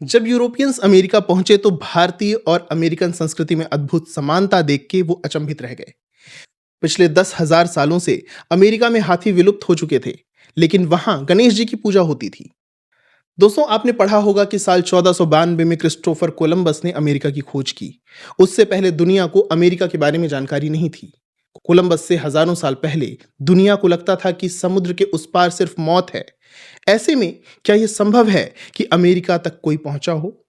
जब Europeans America पहुंचे तो भारतीय और अमेरिकन संस्कृति में अद्भुत समानता देख के वो अचंभित रह गए। पिछले 10,000 सालों से अमेरिका में हाथी विलुप्त हो चुके थे, लेकिन वहां गणेश जी की पूजा होती थी। दोस्तों, आपने पढ़ा होगा कि साल 1492 में क्रिस्टोफर कोलंबस ने अमेरिका की खोज की। उससे पहले दुनिया को अमेरिका के बारे में जानकारी नहीं थी। कोलंबस से हजारों साल पहले दुनिया को लगता था कि समुद्र के उस पार सिर्फ मौत है। ऐसे में क्या यह संभव है कि अमेरिका तक कोई पहुंचा हो?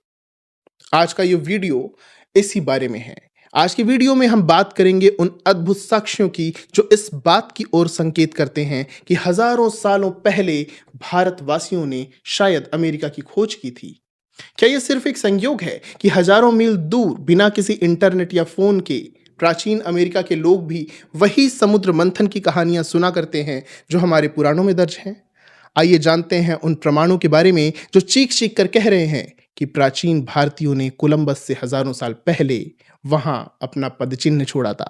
आज का ये वीडियो इसी बारे में है। आज की वीडियो में हम बात करेंगे उन अद्भुत साक्ष्यों की जो इस बात की ओर संकेत करते हैं कि हजारों सालों पहले भारतवासियों ने शायद अमेरिका की खोज की थी। क्या यह सिर्फ एक संयोग है कि हजारों मील दूर बिना किसी इंटरनेट या फोन के प्राचीन अमेरिका के लोग भी वही समुद्र मंथन की कहानियां सुना करते हैं जो हमारे पुराणों में दर्ज हैं? आइए जानते हैं उन प्रमाणों के बारे में जो चीख चीख कर कह रहे हैं कि प्राचीन भारतीयों ने कोलंबस से हजारों साल पहले वहां अपना पदचिन्ह छोड़ा था।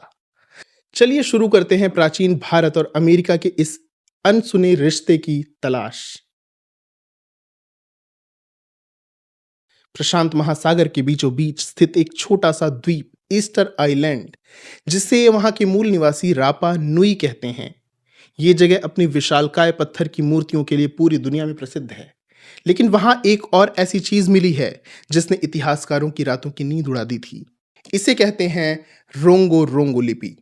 चलिए शुरू करते हैं प्राचीन भारत और अमेरिका के इस अनसुने रिश्ते की तलाश। प्रशांत महासागर के बीचों बीच स्थित एक छोटा सा द्वीप ईस्टर आइलैंड, जिसे वहां के मूल निवासी रापा नुई कहते हैं। ये जगह अपनी विशालकाय पत्थर की मूर्तियों के लिए पूरी दुनिया में प्रसिद्ध है। लेकिन वहां एक और ऐसी चीज मिली है जिसने इतिहासकारों की रातों की नींद उड़ा दी थी। इसे कहते हैं रोंगो रोंगो लिपि।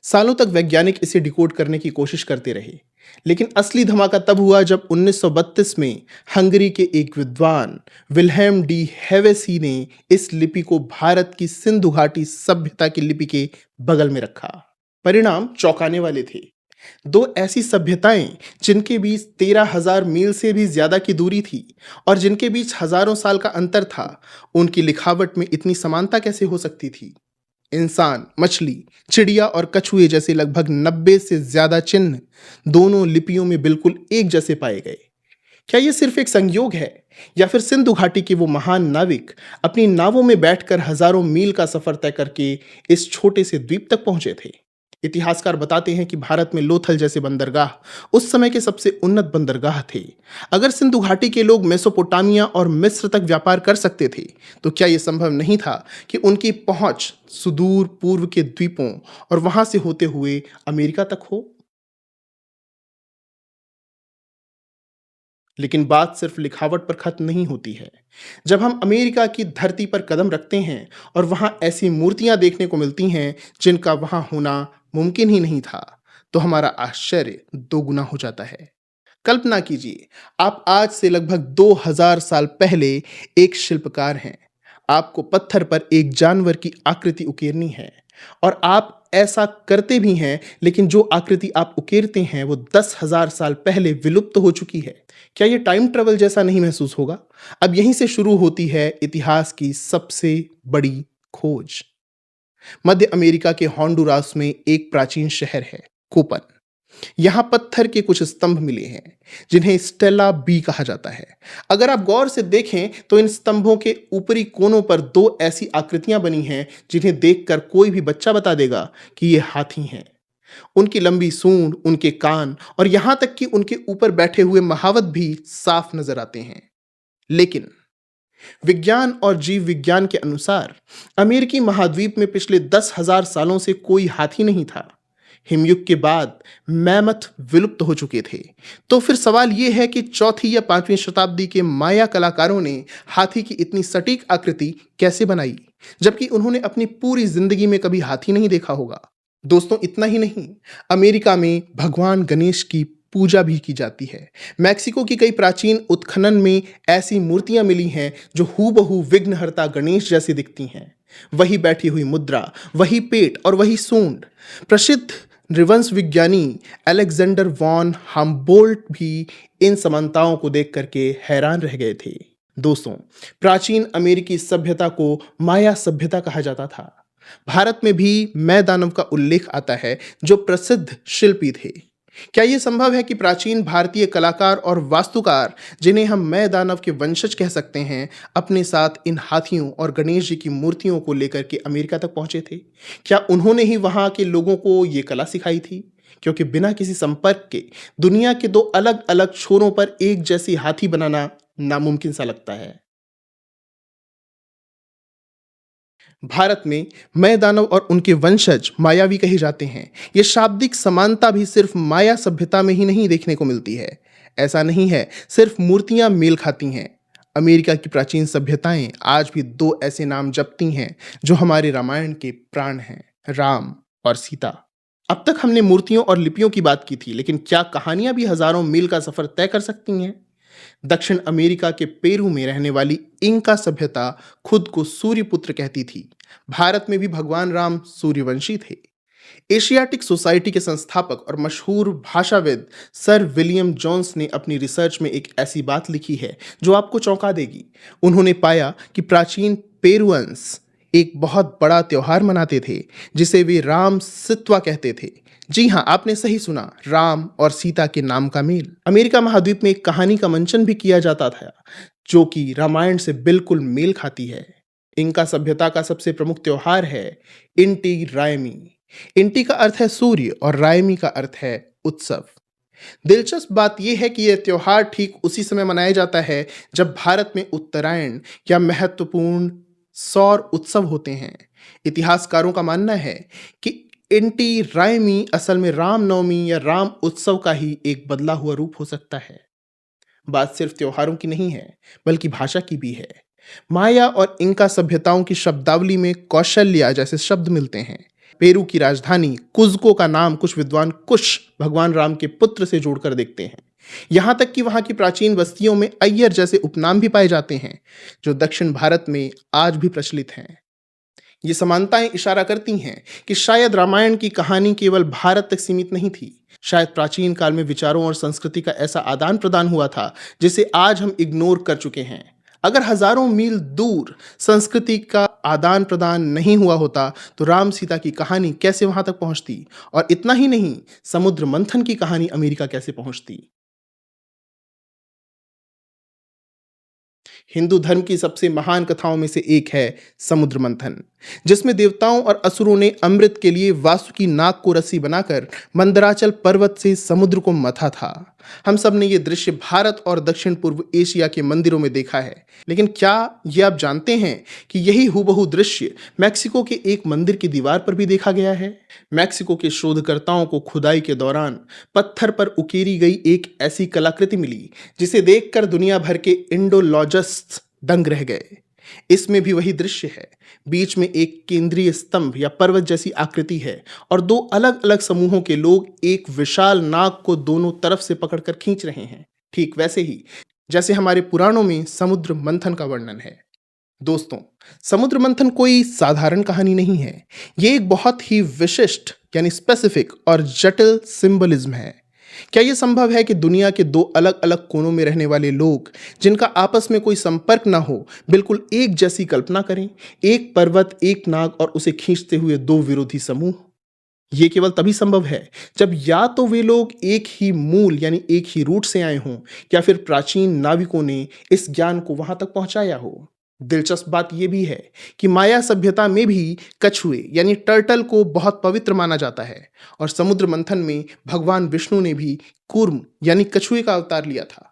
सालों तक वैज्ञानिक इसे डिकोड करने की कोशिश करते रहे, लेकिन असली धमाका तब हुआ जब 1932 में हंगरी के एक विद्वान विल्हेम डी हेवेसी ने इस लिपि को भारत की सिंधु घाटी सभ्यता की लिपि के बगल में रखा। परिणाम चौंकाने वाले थे। दो ऐसी सभ्यताएं जिनके बीच 13,000 मील से भी ज्यादा की दूरी थी और जिनके बीच हजारों साल का अंतर था, उनकी लिखावट में इतनी समानता कैसे हो सकती थी? इंसान, मछली, चिड़िया और कछुए जैसे लगभग 90 से ज्यादा चिन्ह दोनों लिपियों में बिल्कुल एक जैसे पाए गए। क्या यह सिर्फ एक संयोग है या फिर सिंधु घाटी के वो महान नाविक अपनी नावों में बैठकर हजारों मील का सफर तय करके इस छोटे से द्वीप तक पहुंचे थे? इतिहासकार बताते हैं कि भारत में लोथल जैसे बंदरगाह उस समय के सबसे उन्नत बंदरगाह थे। अगर सिंधु घाटी के लोग मेसोपोटामिया और मिस्र तक व्यापार कर सकते थे, तो क्या यह संभव नहीं था कि उनकी पहुंच सुदूर पूर्व के द्वीपों और वहां से होते हुए अमेरिका तक हो? लेकिन बात सिर्फ लिखावट पर खत्म नहीं होती है। जब हम अमेरिका की धरती पर कदम रखते हैं और वहां ऐसी मूर्तियां देखने को मिलती हैं जिनका वहां होना मुमकिन ही नहीं था, तो हमारा आश्चर्य दोगुना हो जाता है। कल्पना कीजिए, आप आज से लगभग 2000 साल पहले एक शिल्पकार हैं। आपको पत्थर पर एक जानवर की आकृति उकेरनी है और आप ऐसा करते भी हैं, लेकिन जो आकृति आप उकेरते हैं वो 10,000 साल पहले विलुप्त हो चुकी है। क्या ये टाइम ट्रेवल जैसा नहीं महसूस होगा? अब यहीं से शुरू होती है इतिहास की सबसे बड़ी खोज। मध्य अमेरिका के होंडुरास में एक प्राचीन शहर है, कोपन। यहाँ पत्थर के कुछ स्तंभ मिले हैं जिन्हें स्टेला बी कहा जाता है। अगर आप गौर से देखें तो इन स्तंभों के ऊपरी कोनों पर दो ऐसी आकृतियां बनी हैं जिन्हें देखकर कोई भी बच्चा बता देगा कि ये हाथी हैं। उनकी लंबी सूंड, उनके कान और यहां तक कि उनके ऊपर बैठे हुए महावत भी साफ नजर आते हैं। लेकिन विज्ञान और जीव विज्ञान के अनुसार अमेरिकी महाद्वीप में पिछले 10,000 सालों से कोई हाथी नहीं था। हिमयुग के बाद मैमथ विलुप्त हो चुके थे। तो फिर सवाल यह है कि चौथी या 5वीं शताब्दी के माया कलाकारों ने हाथी की इतनी सटीक आकृति कैसे बनाई, जबकि उन्होंने अपनी पूरी जिंदगी में कभी हाथी नहीं देखा होगा। दोस्तों, इतना ही नहीं, अमेरिका में भगवान गणेश की पूजा भी की जाती है। मैक्सिको की कई प्राचीन उत्खनन में ऐसी मूर्तियां मिली हैं जो हूबहू विघ्नहर्ता गणेश जैसी दिखती हैं। वही बैठी हुई मुद्रा, वही पेट और वही सूंड। प्रसिद्ध नृवंश विज्ञानी अलेक्जेंडर वॉन हम्बोल्ट भी इन समानताओं को देख करके हैरान रह गए थे। दोस्तों, प्राचीन अमेरिकी सभ्यता को माया सभ्यता कहा जाता था। भारत में भी मैं दानव का उल्लेख आता है जो प्रसिद्ध शिल्पी थे। क्या यह संभव है कि प्राचीन भारतीय कलाकार और वास्तुकार, जिन्हें हम मैं दानव के वंशज कह सकते हैं, अपने साथ इन हाथियों और गणेश जी की मूर्तियों को लेकर के अमेरिका तक पहुंचे थे? क्या उन्होंने ही वहां के लोगों को ये कला सिखाई थी? क्योंकि बिना किसी संपर्क के दुनिया के दो अलग अलग छोरों पर एक जैसी हाथी बनाना नामुमकिन सा लगता है। भारत में मय दानव और उनके वंशज मायावी कहे जाते हैं। ये शाब्दिक समानता भी सिर्फ माया सभ्यता में ही नहीं देखने को मिलती है। ऐसा नहीं है सिर्फ मूर्तियां मेल खाती हैं। अमेरिका की प्राचीन सभ्यताएं आज भी दो ऐसे नाम जपती हैं जो हमारे रामायण के प्राण हैं, राम और सीता। अब तक हमने मूर्तियों और लिपियों की बात की थी, लेकिन क्या कहानियां भी हजारों मील का सफर तय कर सकती हैं? दक्षिण अमेरिका के पेरू में रहने वाली इंका सभ्यता खुद को सूर्यपुत्र कहती थी। भारत में भी भगवान राम सूर्यवंशी थे। एशियाटिक सोसाइटी के संस्थापक और मशहूर भाषाविद सर विलियम जोन्स ने अपनी रिसर्च में एक ऐसी बात लिखी है जो आपको चौंका देगी। उन्होंने पाया कि प्राचीन पेरुअन्स एक बहुत बड़ा त्योहार मनाते थे जिसे वे राम सित्वा कहते थे। जी हाँ, आपने सही सुना, राम और सीता के नाम का मेल। अमेरिका महाद्वीप में एक कहानी का मंचन भी किया जाता था जो कि रामायण से बिल्कुल मेल खाती है। इनका सभ्यता का सबसे प्रमुख त्योहार है इंटी रायमी। इंटी का अर्थ है सूर्य और रायमी का अर्थ है उत्सव। दिलचस्प बात यह है कि यह त्योहार ठीक उसी समय मनाया जाता है जब भारत में उत्तरायण या महत्वपूर्ण सौर उत्सव होते हैं। इतिहासकारों का मानना है कि इंटी रायमी असल में रामनवमी या राम उत्सव का ही एक बदला हुआ रूप हो सकता है। बात सिर्फ त्योहारों की नहीं है, बल्कि भाषा की भी है। माया और इंका सभ्यताओं की शब्दावली में कौशल्या जैसे शब्द मिलते हैं। पेरू की राजधानी कुज्को का नाम कुछ विद्वान कुश भगवान राम के पुत्र से जोड़कर देखते हैं। यहां तक कि वहां की प्राचीन बस्तियों में अय्यर जैसे उपनाम भी पाए जाते हैं जो दक्षिण भारत में आज भी प्रचलित हैं। ये समानताएं इशारा करती हैं कि शायद रामायण की कहानी केवल भारत तक सीमित नहीं थी। शायद प्राचीन काल में विचारों और संस्कृति का ऐसा आदान प्रदान हुआ था जिसे आज हम इग्नोर कर चुके हैं। अगर हजारों मील दूर संस्कृति का आदान प्रदान नहीं हुआ होता तो राम सीता की कहानी कैसे वहां तक पहुंचती, और इतना ही नहीं, समुद्र मंथन की कहानी अमेरिका कैसे पहुंचती। हिंदू धर्म की सबसे महान कथाओं में से एक है समुद्र मंथन, जिसमें देवताओं और असुरों ने अमृत के लिए वासुकी नाग को रस्सी बनाकर मंदराचल पर्वत से समुद्र को मथा था। हम सब ने यह दृश्य भारत और दक्षिण पूर्व एशिया के मंदिरों में देखा है, लेकिन क्या ये आप जानते हैं कि यही हूबहू दृश्य मैक्सिको के एक मंदिर की दीवार पर भी देखा गया है? मैक्सिको के शोधकर्ताओं को खुदाई के दौरान पत्थर पर उकेरी गई एक ऐसी कलाकृति मिली जिसे देखकर दुनिया भर के इंडोलॉजिस्ट्स दंग रह गए। इसमें भी वही दृश्य है। बीच में एक केंद्रीय स्तंभ या पर्वत जैसी आकृति है और दो अलग अलग समूहों के लोग एक विशाल नाग को दोनों तरफ से पकड़कर खींच रहे हैं, ठीक वैसे ही जैसे हमारे पुराणों में समुद्र मंथन का वर्णन है। दोस्तों, समुद्र मंथन कोई साधारण कहानी नहीं है। ये एक बहुत ही विशिष्ट यानी स्पेसिफिक और जटिल सिंबलिज्म है। क्या यह संभव है कि दुनिया के दो अलग अलग कोनों में रहने वाले लोग जिनका आपस में कोई संपर्क ना हो बिल्कुल एक जैसी कल्पना करें? एक पर्वत, एक नाग और उसे खींचते हुए दो विरोधी समूह। ये केवल तभी संभव है जब या तो वे लोग एक ही मूल यानी एक ही रूट से आए हों या फिर प्राचीन नाविकों ने इस ज्ञान को वहां तक पहुंचाया हो। दिलचस्प बात यह भी है कि माया सभ्यता में भी कछुए यानी टर्टल को बहुत पवित्र माना जाता है और समुद्र मंथन में भगवान विष्णु ने भी कूर्म यानी कछुए का अवतार लिया था।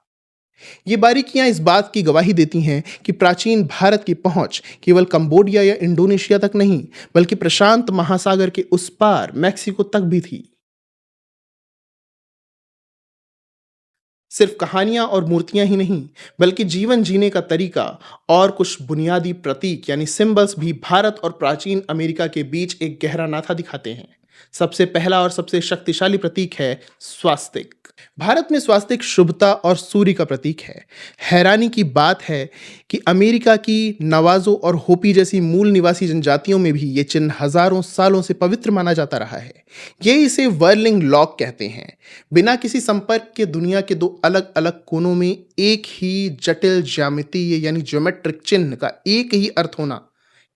ये बारीकियां इस बात की गवाही देती हैं कि प्राचीन भारत की पहुंच केवल कंबोडिया या इंडोनेशिया तक नहीं, बल्कि प्रशांत महासागर के उस पार मैक्सिको तक भी थी। सिर्फ कहानियां और मूर्तियां ही नहीं, बल्कि जीवन जीने का तरीका और कुछ बुनियादी प्रतीक यानी सिंबल्स भी भारत और प्राचीन अमेरिका के बीच एक गहरा नाता दिखाते हैं। सबसे पहला और सबसे शक्तिशाली प्रतीक है स्वास्तिक। भारत में स्वास्तिक शुभता और सूर्य का प्रतीक है। हैरानी की बात है कि अमेरिका की नवाजो और होपी जैसी मूल निवासी जनजातियों में भी ये चिन्ह हजारों सालों से पवित्र माना जाता रहा है। ये इसे वर्लिंग लॉक कहते हैं। बिना किसी संपर्क के दुनिया के दो अलग अलग कोनों में एक ही जटिल ज्यामितीय यानी ज्योमेट्रिक चिन्ह का एक ही अर्थ होना,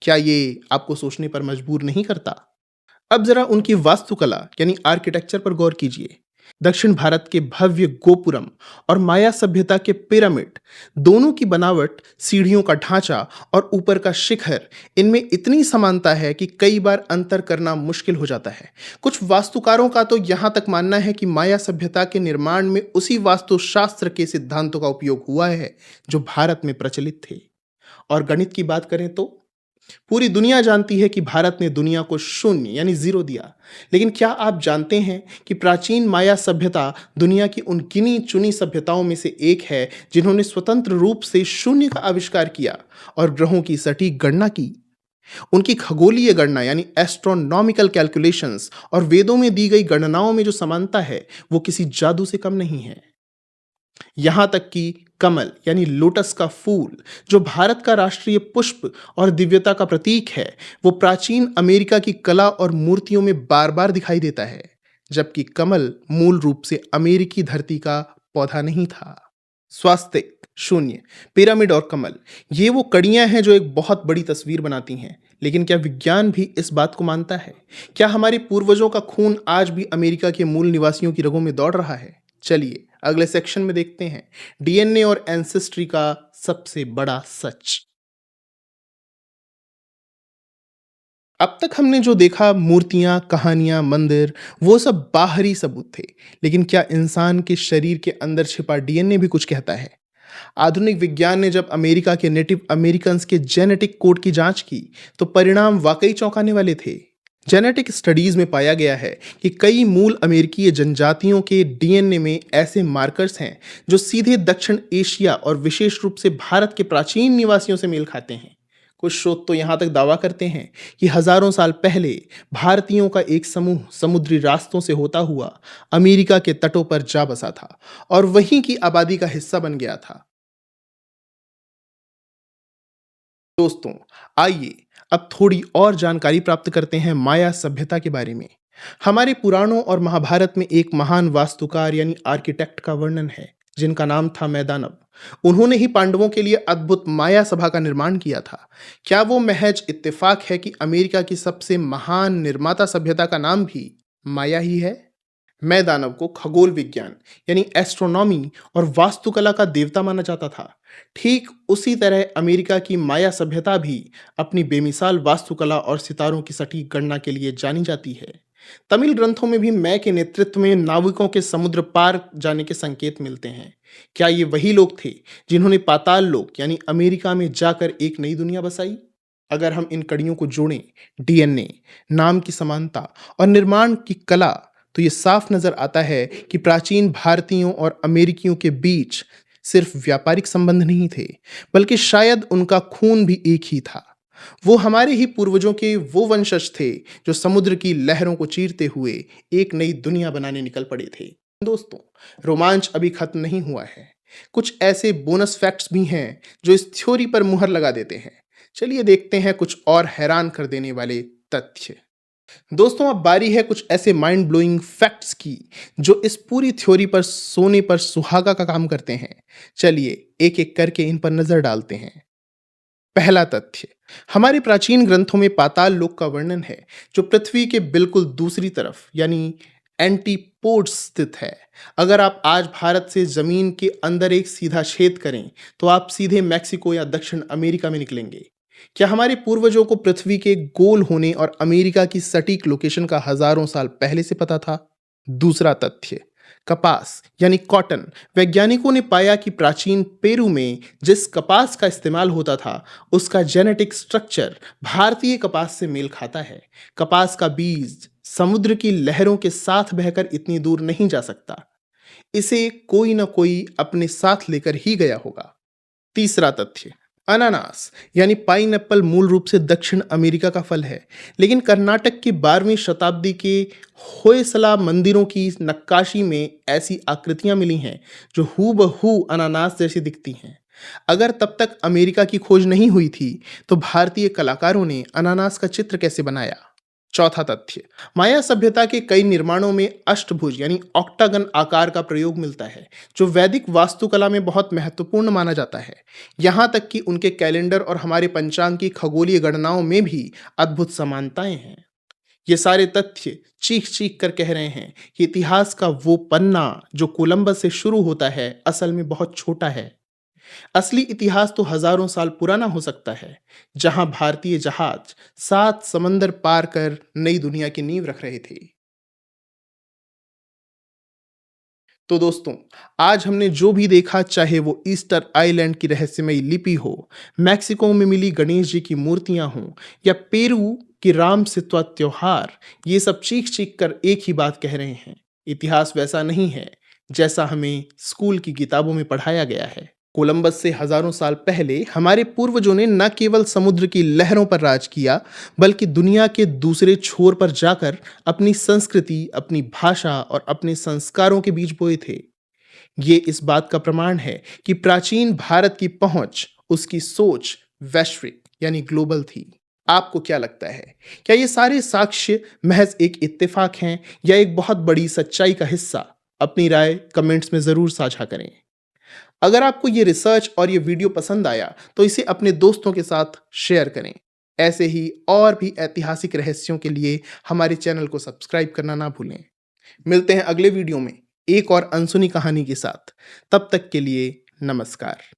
क्या ये आपको सोचने पर मजबूर नहीं करता? अब जरा उनकी वास्तुकला यानी आर्किटेक्चर पर गौर कीजिए। दक्षिण भारत के भव्य गोपुरम और माया सभ्यता के पिरामिड, दोनों की बनावट, सीढ़ियों का ढांचा और ऊपर का शिखर, इनमें इतनी समानता है कि कई बार अंतर करना मुश्किल हो जाता है। कुछ वास्तुकारों का तो यहां तक मानना है कि माया सभ्यता के निर्माण में उसी वास्तुशास्त्र के सिद्धांतों का उपयोग हुआ है जो भारत में प्रचलित थे। और गणित की बात करें तो पूरी दुनिया जानती है कि भारत ने दुनिया को शून्य यानी जीरो दिया। लेकिन क्या आप जानते हैं कि प्राचीन माया सभ्यता दुनिया की उन गिनी चुनी सभ्यताओं में से एक है जिन्होंने स्वतंत्र रूप से शून्य का आविष्कार किया और ग्रहों की सटीक गणना की। उनकी खगोलीय गणना यानी एस्ट्रोनॉमिकल कैलकुलेशंस और वेदों में दी गई गणनाओं में जो समानता है वो किसी जादू से कम नहीं है। यहां तक कि कमल यानी लोटस का फूल, जो भारत का राष्ट्रीय पुष्प और दिव्यता का प्रतीक है, वो प्राचीन अमेरिका की कला और मूर्तियों में बार बार दिखाई देता है, जबकि कमल मूल रूप से अमेरिकी धरती का पौधा नहीं था। स्वास्तिक, शून्य, पिरामिड और कमल, ये वो कड़ियां हैं जो एक बहुत बड़ी तस्वीर बनाती हैं। लेकिन क्या विज्ञान भी इस बात को मानता है? क्या हमारे पूर्वजों का खून आज भी अमेरिका के मूल निवासियों की रगों में दौड़ रहा है? चलिए अगले सेक्शन में देखते हैं डीएनए और एंसेस्ट्री का सबसे बड़ा सच। अब तक हमने जो देखा, मूर्तियां, कहानियां, मंदिर, वो सब बाहरी सबूत थे। लेकिन क्या इंसान के शरीर के अंदर छिपा डीएनए भी कुछ कहता है? आधुनिक विज्ञान ने जब अमेरिका के नेटिव अमेरिकन्स के जेनेटिक कोड की जांच की, तो परिणाम वाकई चौंकाने वाले थे। जेनेटिक स्टडीज में पाया गया है कि कई मूल अमेरिकी जनजातियों के डीएनए में ऐसे मार्कर्स हैं जो सीधे दक्षिण एशिया और विशेष रूप से भारत के प्राचीन निवासियों से मेल खाते हैं। कुछ शोध तो यहाँ तक दावा करते हैं कि हजारों साल पहले भारतीयों का एक समूह समुद्री रास्तों से होता हुआ अमेरिका के तटों पर जा बसा था और वहीं की आबादी का हिस्सा बन गया था। दोस्तों, आइए अब थोड़ी और जानकारी प्राप्त करते हैं माया सभ्यता के बारे में। हमारे पुराणों और महाभारत में एक महान वास्तुकार यानी आर्किटेक्ट का वर्णन है जिनका नाम था मैदानव। उन्होंने ही पांडवों के लिए अद्भुत माया सभा का निर्माण किया था। क्या वो महज इत्तेफाक है कि अमेरिका की सबसे महान निर्माता सभ्यता का नाम भी माया ही है? मैं दानव को खगोल विज्ञान यानी एस्ट्रोनॉमी और वास्तुकला का देवता माना जाता था। ठीक उसी तरह अमेरिका की माया सभ्यता भी अपनी बेमिसाल वास्तुकला और सितारों की सटीक गणना के लिए जानी जाती है। तमिल ग्रंथों में भी मैं के नेतृत्व में नाविकों के समुद्र पार जाने के संकेत मिलते हैं। क्या ये वही लोग थे जिन्होंने पाताल लोक यानी अमेरिका में जाकर एक नई दुनिया बसाई? अगर हम इन कड़ियों को जोड़ें, डीएनए, नाम की समानता और निर्माण की कला, तो ये साफ नजर आता है कि प्राचीन भारतीयों और अमेरिकियों के बीच सिर्फ व्यापारिक संबंध नहीं थे, बल्कि शायद उनका खून भी एक ही था। वो हमारे ही पूर्वजों के वो वंशज थे जो समुद्र की लहरों को चीरते हुए एक नई दुनिया बनाने निकल पड़े थे। दोस्तों, रोमांच अभी खत्म नहीं हुआ है। कुछ ऐसे बोनस फैक्ट्स भी हैं जो इस थ्योरी पर मुहर लगा देते हैं। चलिए देखते हैं कुछ और हैरान कर देने वाले तथ्य। दोस्तों, अब बारी है कुछ ऐसे माइंड ब्लोइंग फैक्ट्स की जो इस पूरी थ्योरी पर सोने पर सुहागा का काम करते हैं। चलिए एक एक करके इन पर नजर डालते हैं। पहला तथ्य, हमारे प्राचीन ग्रंथों में पाताल लोक का वर्णन है जो पृथ्वी के बिल्कुल दूसरी तरफ यानी एंटीपोड्स स्थित है। अगर आप आज भारत से जमीन के अंदर एक सीधा छेद करें तो आप सीधे मैक्सिको या दक्षिण अमेरिका में निकलेंगे। क्या हमारे पूर्वजों को पृथ्वी के गोल होने और अमेरिका की सटीक लोकेशन का हजारों साल पहले से पता था? दूसरा तथ्य, कपास यानी कॉटन। वैज्ञानिकों ने पाया कि प्राचीन पेरू में जिस कपास का इस्तेमाल होता था उसका जेनेटिक स्ट्रक्चर भारतीय कपास से मेल खाता है। कपास का बीज समुद्र की लहरों के साथ बहकर इतनी दूर नहीं जा सकता, इसे कोई ना कोई अपने साथ लेकर ही गया होगा। तीसरा तथ्य, अनानास यानी पाइनएप्पल मूल रूप से दक्षिण अमेरिका का फल है, लेकिन कर्नाटक की 12वीं शताब्दी के होयसला मंदिरों की नक्काशी में ऐसी आकृतियां मिली हैं जो हूबहू अनानास जैसी दिखती हैं। अगर तब तक अमेरिका की खोज नहीं हुई थी तो भारतीय कलाकारों ने अनानास का चित्र कैसे बनाया? चौथा तथ्य, माया सभ्यता के कई निर्माणों में अष्टभुज यानी ऑक्टागन आकार का प्रयोग मिलता है जो वैदिक वास्तुकला में बहुत महत्वपूर्ण माना जाता है। यहाँ तक कि उनके कैलेंडर और हमारे पंचांग की खगोलीय गणनाओं में भी अद्भुत समानताएं हैं। ये सारे तथ्य चीख चीख कर कह रहे हैं कि इतिहास का वो पन्ना जो कोलंबस से शुरू होता है असल में बहुत छोटा है। असली इतिहास तो हजारों साल पुराना हो सकता है, जहां भारतीय जहाज 7 समंदर पार कर नई दुनिया की नींव रख रहे थे। तो दोस्तों, आज हमने जो भी देखा, चाहे वो ईस्टर आइलैंड की रहस्यमयी लिपि हो, मैक्सिको में मिली गणेश जी की मूर्तियां हों या पेरू की राम सित्वा त्योहार, ये सब चीख-चीख कर एक ही बात कह रहे हैं। इतिहास वैसा नहीं है जैसा हमें स्कूल की किताबों में पढ़ाया गया है। कोलंबस से हजारों साल पहले हमारे पूर्वजों ने न केवल समुद्र की लहरों पर राज किया, बल्कि दुनिया के दूसरे छोर पर जाकर अपनी संस्कृति, अपनी भाषा और अपने संस्कारों के बीज बोए थे। ये इस बात का प्रमाण है कि प्राचीन भारत की पहुंच, उसकी सोच वैश्विक यानी ग्लोबल थी। आपको क्या लगता है? क्या ये सारे साक्ष्य महज एक इत्तेफाक हैं या एक बहुत बड़ी सच्चाई का हिस्सा? अपनी राय कमेंट्स में जरूर साझा करें। अगर आपको ये रिसर्च और ये वीडियो पसंद आया तो इसे अपने दोस्तों के साथ शेयर करें। ऐसे ही और भी ऐतिहासिक रहस्यों के लिए हमारे चैनल को सब्सक्राइब करना ना भूलें। मिलते हैं अगले वीडियो में एक और अनसुनी कहानी के साथ। तब तक के लिए नमस्कार।